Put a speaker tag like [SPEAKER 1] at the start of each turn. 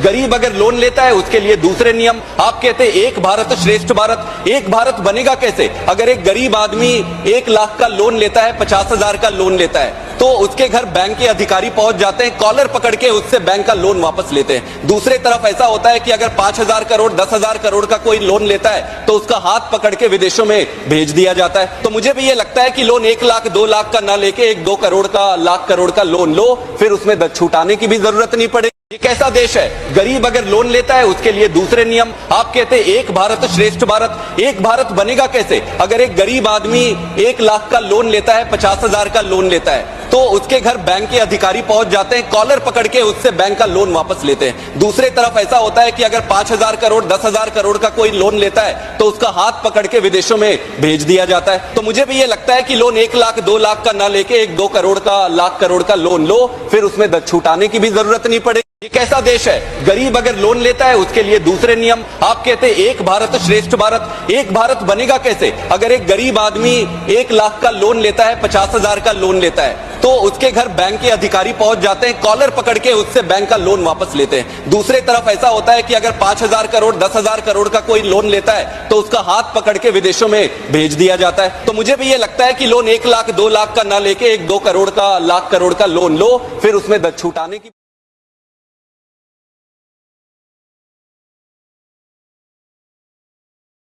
[SPEAKER 1] गरीब अगर लोन लेता है उसके लिए दूसरे नियम। आप कहते हैं एक भारत श्रेष्ठ भारत, एक भारत बनेगा कैसे? अगर एक गरीब आदमी 1 लाख का लोन लेता है, 50,000 का लोन लेता है, तो उसके घर बैंक के अधिकारी पहुंच जाते हैं, कॉलर पकड़ के उससे बैंक का लोन वापस लेते हैं। दूसरे तरफ ऐसा होता है कि अगर 5,000 करोड़ 10,000 करोड़ का कोई लोन लेता है तो उसका हाथ पकड़ के विदेशों में भेज दिया जाता है। तो मुझे भी ये लगता है कि लोन 1 लाख 2 लाख का ना लेके 1-2 करोड़ का, लाख करोड़ का लोन लो, फिर उसमें छूटाने की भी जरूरत नहीं पड़ेगी। ये कैसा देश है? गरीब अगर लोन लेता है उसके लिए दूसरे नियम। आप कहते हैं एक भारत श्रेष्ठ भारत, एक भारत बनेगा कैसे? अगर एक गरीब आदमी 1 लाख का लोन लेता है, 50,000 का लोन लेता है, तो उसके घर बैंक के अधिकारी पहुंच जाते हैं, कॉलर पकड़ के उससे बैंक का लोन वापस लेते हैं। दूसरे तरफ ऐसा होता है कि अगर 5,000 करोड़ 10,000 करोड़ का कोई लोन लेता है तो उसका हाथ पकड़ के विदेशों में भेज दिया जाता है। तो मुझे भी ये लगता है कि लोन 1 लाख 2 लाख का ना लेके 1-2 करोड़ का, लाख करोड़ का लोन लो, फिर उसमें छूटाने की भी जरूरत नहीं पड़ेगी। ये कैसा देश है? गरीब अगर लोन लेता है उसके लिए दूसरे नियम। आप कहते हैं एक भारत श्रेष्ठ भारत, एक भारत बनेगा कैसे? अगर एक गरीब आदमी 1 लाख का लोन लेता है, 50,000 का लोन लेता है, तो उसके घर बैंक के अधिकारी पहुंच जाते हैं, कॉलर पकड़ के उससे बैंक का लोन वापस लेते हैं। दूसरे तरफ ऐसा होता है कि अगर 5,000 करोड़ 10,000 करोड़ का कोई लोन लेता है तो उसका हाथ पकड़ के विदेशों में भेज दिया जाता है। तो मुझे भी ये लगता है कि लोन 1 लाख 2 लाख का ना लेके 1-2 करोड़ का, लाख करोड़ का लोन लो, फिर उसमें छूटाने की